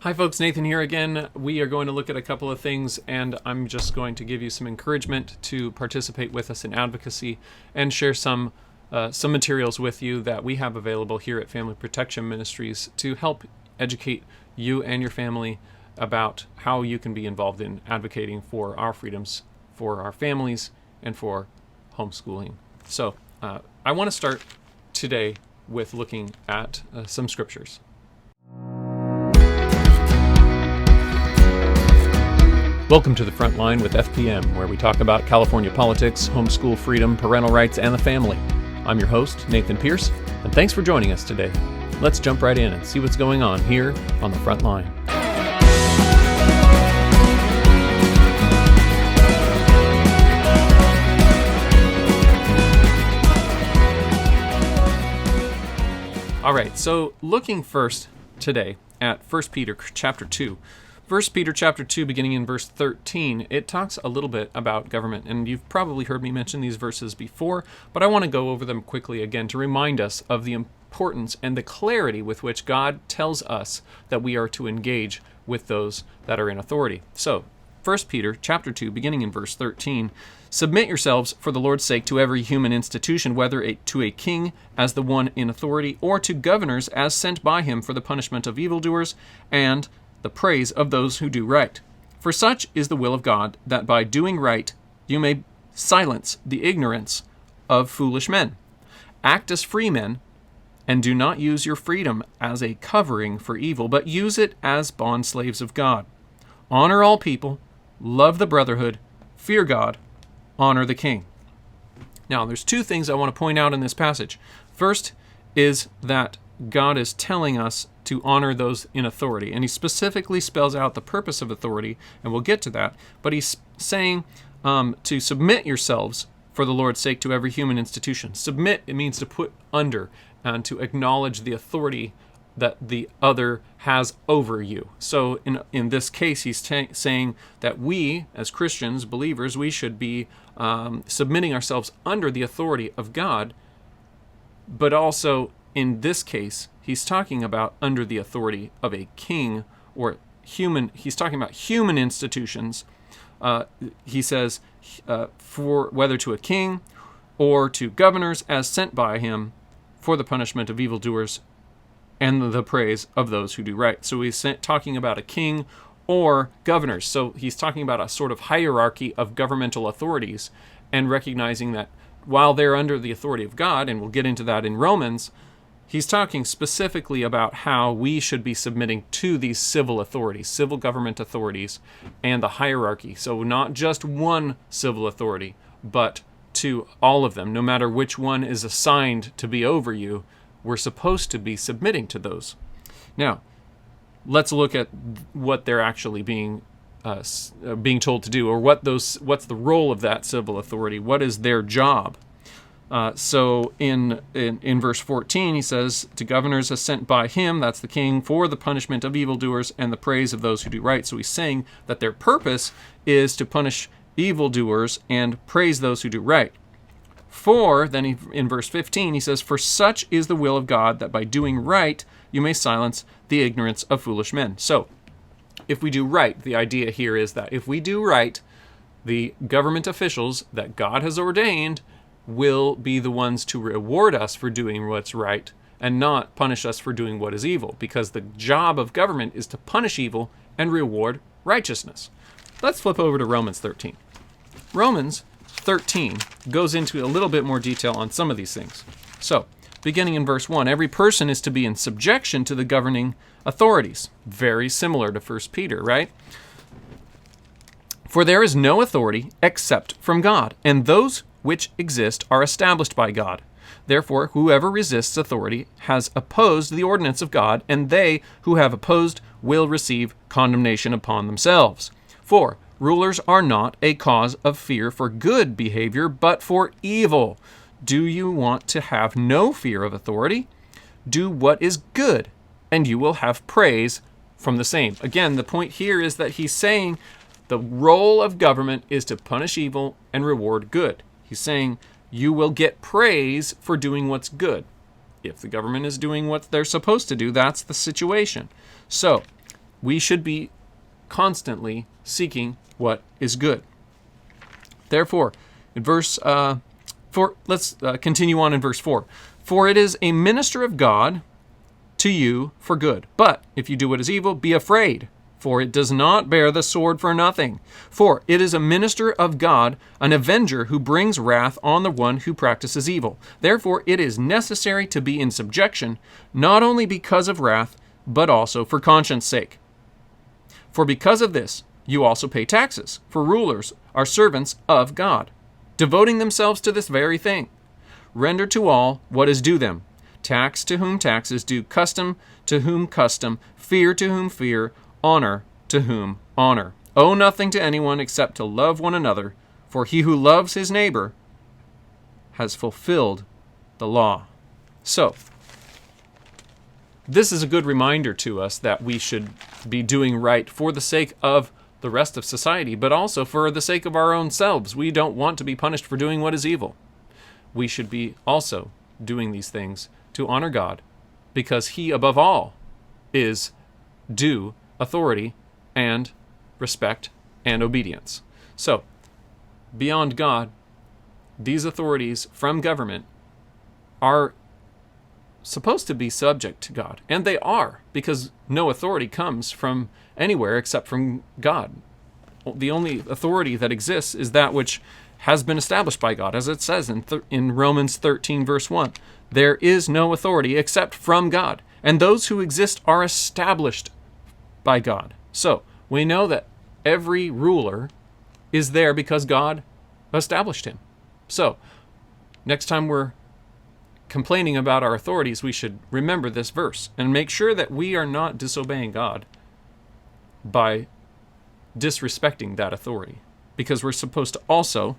Hi folks, Nathan here again. We are going to look at a couple of things, and I'm just going to give you some encouragement to participate with us in advocacy and share some materials with you that we have available here at Family Protection Ministries to help educate you and your family about how you can be involved in advocating for our freedoms, for our families, and for homeschooling. So I want to start today with looking at some scriptures. Welcome to the Frontline with FPM, where we talk about California politics, homeschool freedom, parental rights, and the family. I'm your host, Nathan Pierce, and thanks for joining us today. Let's jump right in and see what's going on here on the Frontline. All right, so looking first today at 1 Peter chapter 2. 1 Peter chapter 2, beginning in verse 13, it talks a little bit about government, and you've probably heard me mention these verses before, but I want to go over them quickly again to remind us of the importance and the clarity with which God tells us that we are to engage with those that are in authority. So, 1 Peter chapter 2, beginning in verse 13, "Submit yourselves for the Lord's sake to every human institution, whether to a king as the one in authority, or to governors as sent by him for the punishment of evildoers, and the praise of those who do right. For such is the will of God, that by doing right you may silence the ignorance of foolish men. Act as free men, and do not use your freedom as a covering for evil, but use it as bondslaves of God. Honor all people, love the brotherhood, fear God, honor the king." Now, there's two things I want to point out in this passage. First is that God is telling us to honor those in authority, and he specifically spells out the purpose of authority, and we'll get to that, but he's saying to submit yourselves for the Lord's sake to every human institution. Submit, it means to put under and to acknowledge the authority that the other has over you. So in this case, he's saying that we, as Christians, believers, we should be submitting ourselves under the authority of God, but also in this case, he's talking about under the authority of a king or human. He's talking about human institutions. He says, for whether to a king or to governors as sent by him for the punishment of evildoers and the praise of those who do right. So he's talking about a king or governors. So he's talking about a sort of hierarchy of governmental authorities and recognizing that while they're under the authority of God, and we'll get into that in Romans, he's talking specifically about how we should be submitting to these civil authorities, civil government authorities, and the hierarchy. So not just one civil authority, but to all of them. No matter which one is assigned to be over you, we're supposed to be submitting to those. Now, let's look at what they're actually being told to do, or what's the role of that civil authority. What is their job? So in verse 14, he says, to governors as sent by him, that's the king, for the punishment of evildoers and the praise of those who do right. So he's saying that their purpose is to punish evildoers and praise those who do right. In verse 15, he says, for such is the will of God, that by doing right you may silence the ignorance of foolish men. So if we do right, the idea here is that if we do right, the government officials that God has ordained will be the ones to reward us for doing what's right and not punish us for doing what is evil, because the job of government is to punish evil and reward righteousness. Let's flip over to Romans 13. Romans 13 goes into a little bit more detail on some of these things. So, beginning in verse 1, every person is to be in subjection to the governing authorities. Very similar to 1 Peter, right? For there is no authority except from God, and those which exist are established by God. Therefore, whoever resists authority has opposed the ordinance of God, and they who have opposed will receive condemnation upon themselves. For rulers are not a cause of fear for good behavior, but for evil. Do you want to have no fear of authority? Do what is good, and you will have praise from the same. Again, the point here is that he's saying the role of government is to punish evil and reward good. He's saying you will get praise for doing what's good. If the government is doing what they're supposed to do, that's the situation. So we should be constantly seeking what is good. Therefore, in verse 4, let's continue on in verse 4. For it is a minister of God to you for good. But if you do what is evil, be afraid, for it does not bear the sword for nothing. For it is a minister of God, an avenger who brings wrath on the one who practices evil. Therefore it is necessary to be in subjection, not only because of wrath, but also for conscience sake. For because of this, you also pay taxes, for rulers are servants of God, devoting themselves to this very thing. Render to all what is due them. Tax to whom tax is due, custom to whom custom, fear to whom fear, honor to whom honor. Owe nothing to anyone except to love one another, for he who loves his neighbor has fulfilled the law. So, this is a good reminder to us that we should be doing right for the sake of the rest of society, but also for the sake of our own selves. We don't want to be punished for doing what is evil. We should be also doing these things to honor God, because he, above all, is due authority and respect and obedience. So, beyond God, these authorities from government are supposed to be subject to God. And they are, because no authority comes from anywhere except from God. The only authority that exists is that which has been established by God, as it says in Romans 13, verse 1. There is no authority except from God, and those who exist are established by God. So, we know that every ruler is there because God established him. So, next time we're complaining about our authorities, we should remember this verse and make sure that we are not disobeying God by disrespecting that authority. Because we're supposed to also,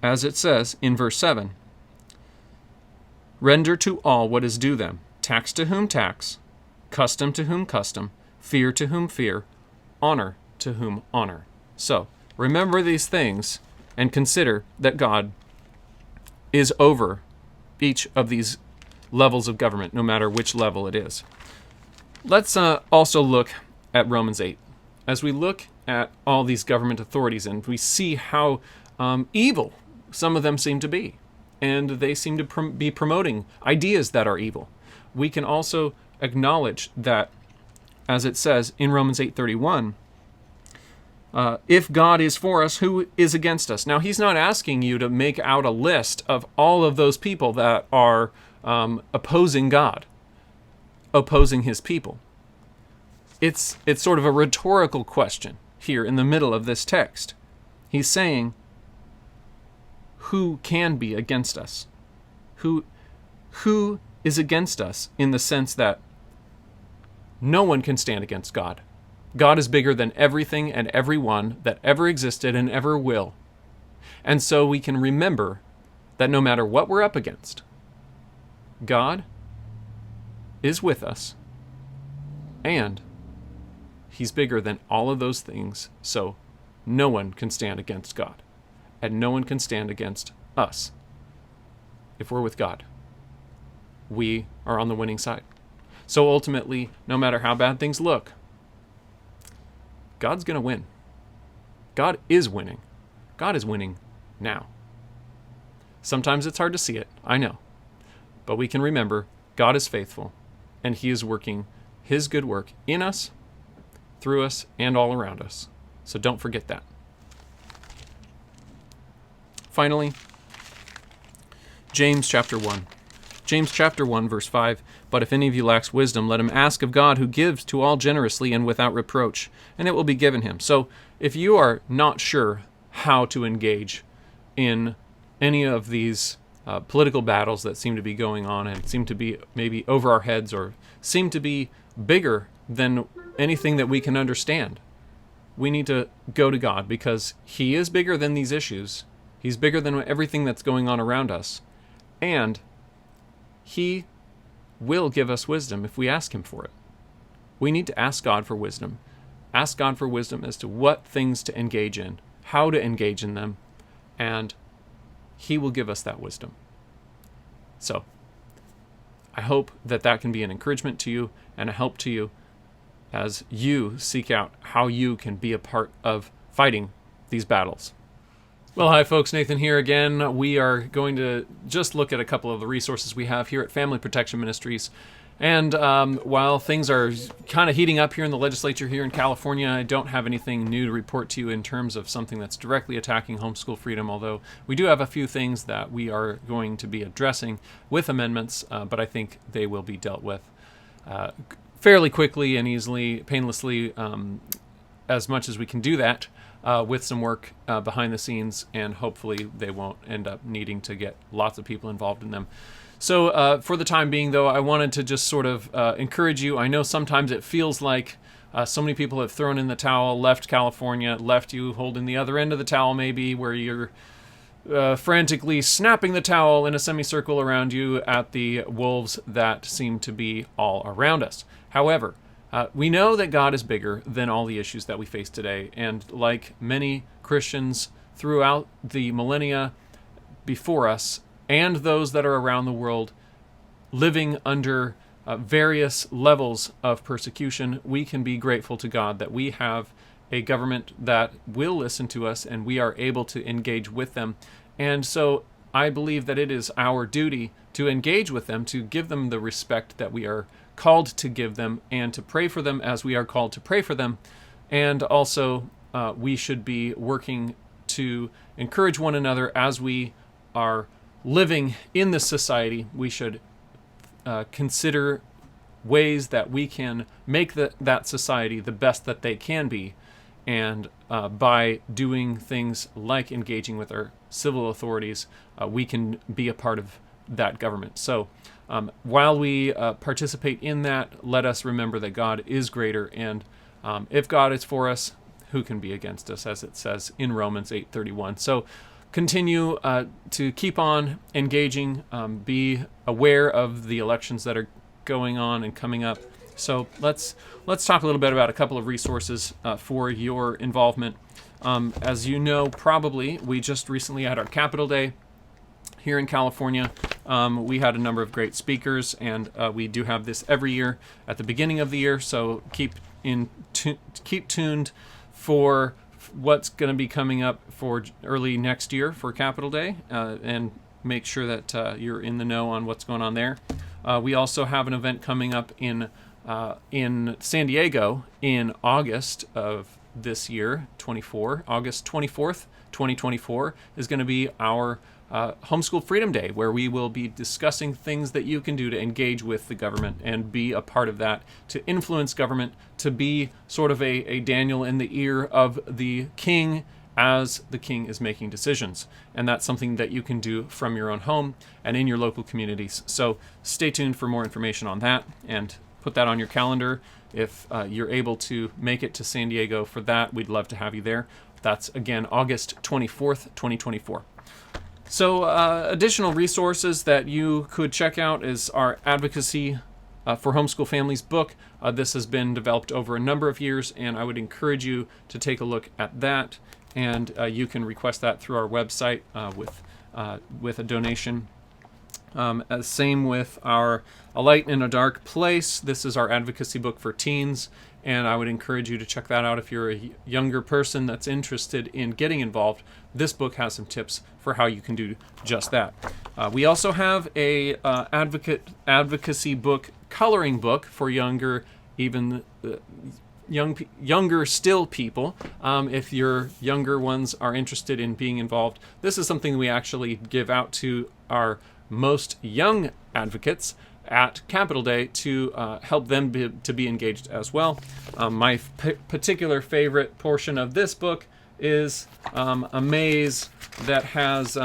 as it says in verse 7, render to all what is due them, tax to whom tax, custom to whom custom, fear to whom fear, honor to whom honor. So, remember these things and consider that God is over each of these levels of government, no matter which level it is. Let's also look at Romans 8. As we look at all these government authorities and we see how evil some of them seem to be, and they seem to be promoting ideas that are evil, we can also acknowledge that, as it says in Romans 8:31, if God is for us, who is against us? Now, he's not asking you to make out a list of all of those people that are opposing God, opposing his people. It's sort of a rhetorical question here in the middle of this text. He's saying, who can be against us? Who is against us in the sense that no one can stand against God. God is bigger than everything and everyone that ever existed and ever will. And so we can remember that no matter what we're up against, God is with us, and he's bigger than all of those things, so no one can stand against God, and no one can stand against us. If we're with God, we are on the winning side. So ultimately, no matter how bad things look, God's going to win. God is winning. God is winning now. Sometimes it's hard to see it, I know. But we can remember God is faithful, and he is working his good work in us, through us, and all around us. So don't forget that. Finally, James chapter 1. James chapter 1, verse 5, but if any of you lacks wisdom, let him ask of God, who gives to all generously and without reproach, and it will be given him. So if you are not sure how to engage in any of these political battles that seem to be going on and seem to be maybe over our heads or seem to be bigger than anything that we can understand, we need to go to God, because he is bigger than these issues. He's bigger than everything that's going on around us. And he will give us wisdom if we ask him for it. We need to ask God for wisdom. Ask God for wisdom as to what things to engage in, how to engage in them, and he will give us that wisdom. So, I hope that that can be an encouragement to you and a help to you as you seek out how you can be a part of fighting these battles. Well, hi folks, Nathan here again. We are going to just look at a couple of the resources we have here at Family Protection Ministries. And while things are kind of heating up here in the legislature here in California, I don't have anything new to report to you in terms of something that's directly attacking homeschool freedom, although we do have a few things that we are going to be addressing with amendments, but I think they will be dealt with fairly quickly and easily, painlessly, as much as we can do that with some work behind the scenes, and hopefully they won't end up needing to get lots of people involved in them. So for the time being, though, I wanted to just sort of encourage you. I know sometimes it feels like so many people have thrown in the towel, left California, left you holding the other end of the towel maybe, where you're frantically snapping the towel in a semicircle around you at the wolves that seem to be all around us. However, we know that God is bigger than all the issues that we face today, and like many Christians throughout the millennia before us, and those that are around the world living under various levels of persecution, we can be grateful to God that we have a government that will listen to us and we are able to engage with them. And so I believe that it is our duty to engage with them, to give them the respect that we are called to give them, and to pray for them as we are called to pray for them. And also we should be working to encourage one another as we are living in this society. We should consider ways that we can make that society the best that they can be, and by doing things like engaging with our civil authorities, we can be a part of that government. So while we participate in that, let us remember that God is greater, and if God is for us, who can be against us, as it says in Romans 8:31. So continue to keep on engaging, be aware of the elections that are going on and coming up. So let's talk a little bit about a couple of resources for your involvement. As you know, probably, we just recently had our Capitol Day here in California. We had a number of great speakers, and we do have this every year at the beginning of the year, so keep tuned for what's going to be coming up for early next year for Capitol Day, and make sure that you're in the know on what's going on there. We also have an event coming up in San Diego in August of this year, August 24th, 2024 is going to be our Homeschool Freedom Day, where we will be discussing things that you can do to engage with the government and be a part of that, to influence government, to be sort of a Daniel in the ear of the king as the king is making decisions. And that's something that you can do from your own home and in your local communities. So stay tuned for more information on that, and put that on your calendar. If you're able to make it to San Diego for that, we'd love to have you there. That's, again, August 24th, 2024. So additional resources that you could check out is our Advocacy for Homeschool Families book. This has been developed over a number of years, and I would encourage you to take a look at that. And you can request that through our website with a donation. Same with our A Light in a Dark Place. This is our advocacy book for teens, and I would encourage you to check that out if you're a younger person that's interested in getting involved. This book has some tips for how you can do just that. We also have a advocacy book, coloring book for younger, even younger still people. If your younger ones are interested in being involved, this is something we actually give out to our most young advocates at Capitol Day to help them to be engaged as well. My particular favorite portion of this book is a maze that has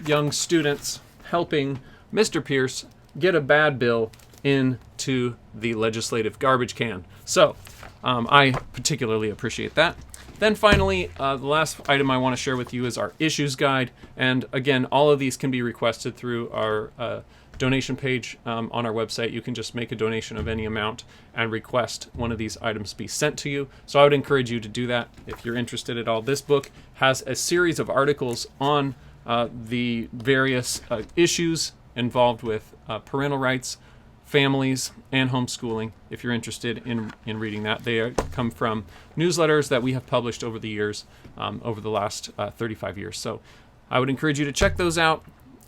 young students helping Mr. Pierce get a bad bill into the legislative garbage can. So I particularly appreciate that. Then finally, the last item I want to share with you is our issues guide. And again, all of these can be requested through our donation page on our website. You can just make a donation of any amount and request one of these items be sent to you. So I would encourage you to do that if you're interested at all. This book has a series of articles on the various issues involved with parental rights families and homeschooling, if you're interested in reading that. They come from newsletters that we have published over the years, over the last 35 years. So I would encourage you to check those out.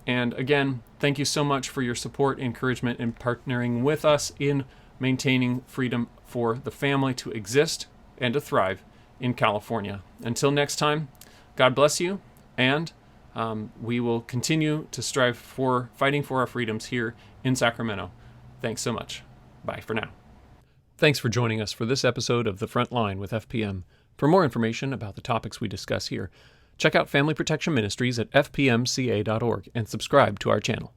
And again, thank you so much for your support, encouragement, and partnering with us in maintaining freedom for the family to exist and to thrive in California. Until next time, God bless you, and we will continue to strive for fighting for our freedoms here in Sacramento. Thanks so much. Bye for now. Thanks for joining us for this episode of The Frontline with FPM. For more information about the topics we discuss here, check out Family Protection Ministries at fpmca.org and subscribe to our channel.